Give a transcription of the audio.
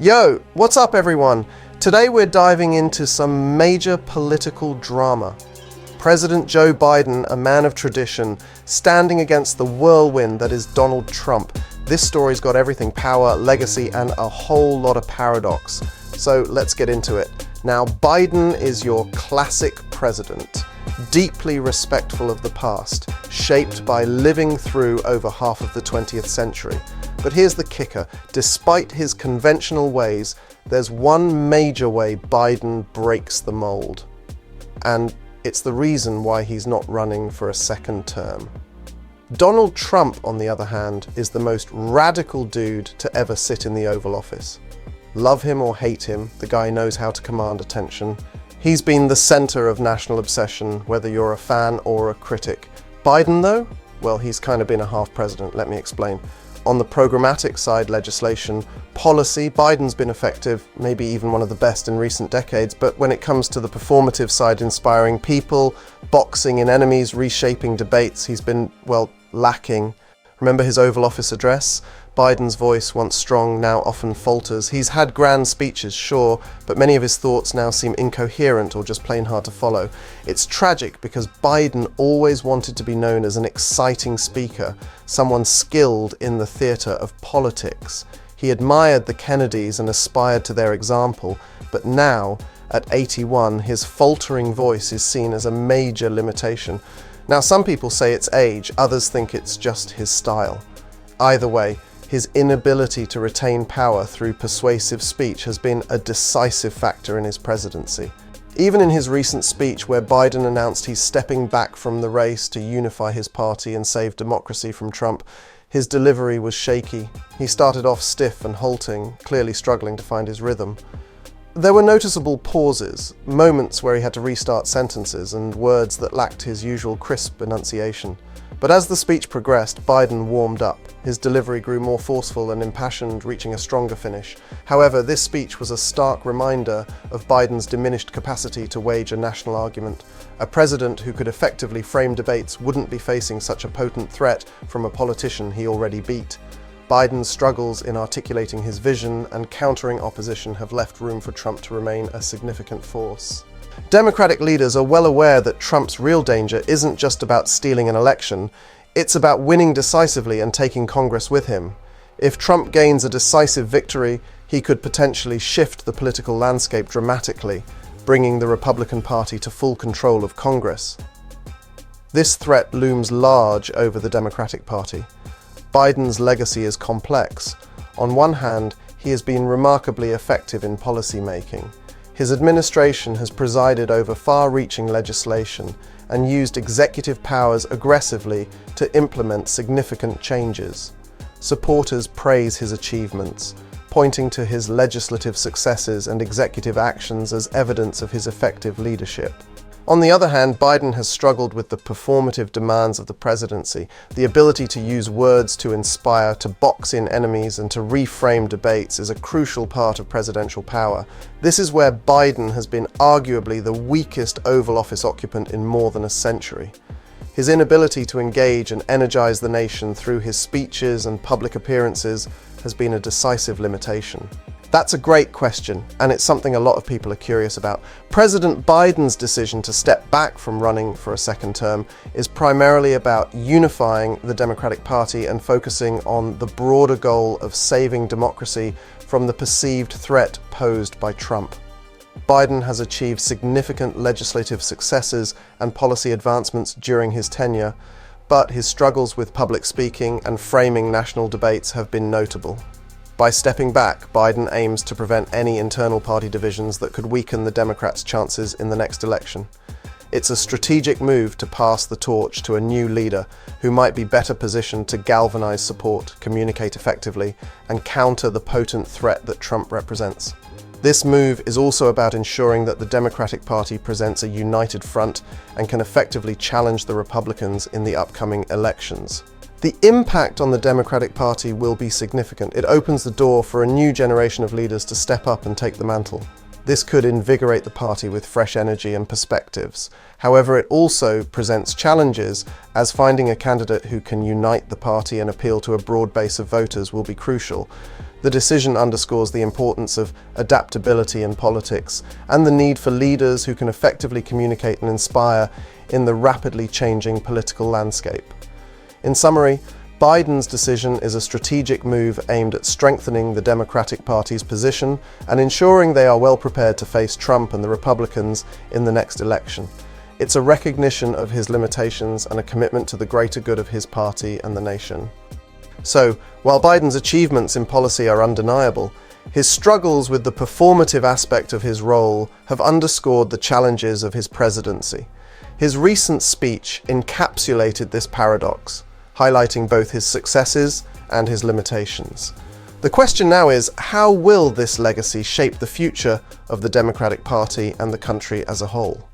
Yo, what's up everyone? Today we're diving into some major political drama. President Joe Biden, a man of tradition, standing against the whirlwind that is Donald Trump. This story's got everything: power, legacy, and a whole lot of paradox. So let's get into it. Now, Biden is your classic president, deeply respectful of the past, shaped by living through over half of the 20th century. But here's the kicker: despite his conventional ways, there's one major way Biden breaks the mold. And it's the reason why he's not running for a second term. Donald Trump, on the other hand, is the most radical dude to ever sit in the Oval Office. Love him or hate him, the guy knows how to command attention. He's been the center of national obsession, whether you're a fan or a critic. Biden, though? Well, he's kind of been a half president, let me explain. On the programmatic side, legislation, policy, Biden's been effective, maybe even one of the best in recent decades, but when it comes to the performative side, inspiring people, boxing in enemies, reshaping debates, he's been, well, lacking. Remember his Oval Office address? Biden's voice, once strong, now often falters. He's had grand speeches, sure, but many of his thoughts now seem incoherent or just plain hard to follow. It's tragic because Biden always wanted to be known as an exciting speaker, someone skilled in the theatre of politics. He admired the Kennedys and aspired to their example, but now, at 81, his faltering voice is seen as a major limitation. Now, some people say it's age, others think it's just his style. Either way, his inability to retain power through persuasive speech has been a decisive factor in his presidency. Even in his recent speech, where Biden announced he's stepping back from the race to unify his party and save democracy from Trump, his delivery was shaky. He started off stiff and halting, clearly struggling to find his rhythm. There were noticeable pauses, moments where he had to restart sentences and words that lacked his usual crisp enunciation. But as the speech progressed, Biden warmed up. His delivery grew more forceful and impassioned, reaching a stronger finish. However, this speech was a stark reminder of Biden's diminished capacity to wage a national argument. A president who could effectively frame debates wouldn't be facing such a potent threat from a politician he already beat. Biden's struggles in articulating his vision and countering opposition have left room for Trump to remain a significant force. Democratic leaders are well aware that Trump's real danger isn't just about stealing an election, it's about winning decisively and taking Congress with him. If Trump gains a decisive victory, he could potentially shift the political landscape dramatically, bringing the Republican Party to full control of Congress. This threat looms large over the Democratic Party. Biden's legacy is complex. On one hand, he has been remarkably effective in policy making. His administration has presided over far-reaching legislation and used executive powers aggressively to implement significant changes. Supporters praise his achievements, pointing to his legislative successes and executive actions as evidence of his effective leadership. On the other hand, Biden has struggled with the performative demands of the presidency. The ability to use words to inspire, to box in enemies, and to reframe debates is a crucial part of presidential power. This is where Biden has been arguably the weakest Oval Office occupant in more than a century. His inability to engage and energize the nation through his speeches and public appearances has been a decisive limitation. That's a great question, and it's something a lot of people are curious about. President Biden's decision to step back from running for a second term is primarily about unifying the Democratic Party and focusing on the broader goal of saving democracy from the perceived threat posed by Trump. Biden has achieved significant legislative successes and policy advancements during his tenure, but his struggles with public speaking and framing national debates have been notable. By stepping back, Biden aims to prevent any internal party divisions that could weaken the Democrats' chances in the next election. It's a strategic move to pass the torch to a new leader who might be better positioned to galvanize support, communicate effectively, and counter the potent threat that Trump represents. This move is also about ensuring that the Democratic Party presents a united front and can effectively challenge the Republicans in the upcoming elections. The impact on the Democratic Party will be significant. It opens the door for a new generation of leaders to step up and take the mantle. This could invigorate the party with fresh energy and perspectives. However, it also presents challenges, as finding a candidate who can unite the party and appeal to a broad base of voters will be crucial. The decision underscores the importance of adaptability in politics and the need for leaders who can effectively communicate and inspire in the rapidly changing political landscape. In summary, Biden's decision is a strategic move aimed at strengthening the Democratic Party's position and ensuring they are well prepared to face Trump and the Republicans in the next election. It's a recognition of his limitations and a commitment to the greater good of his party and the nation. So, while Biden's achievements in policy are undeniable, his struggles with the performative aspect of his role have underscored the challenges of his presidency. His recent speech encapsulated this paradox, highlighting both his successes and his limitations. The question now is, how will this legacy shape the future of the Democratic Party and the country as a whole?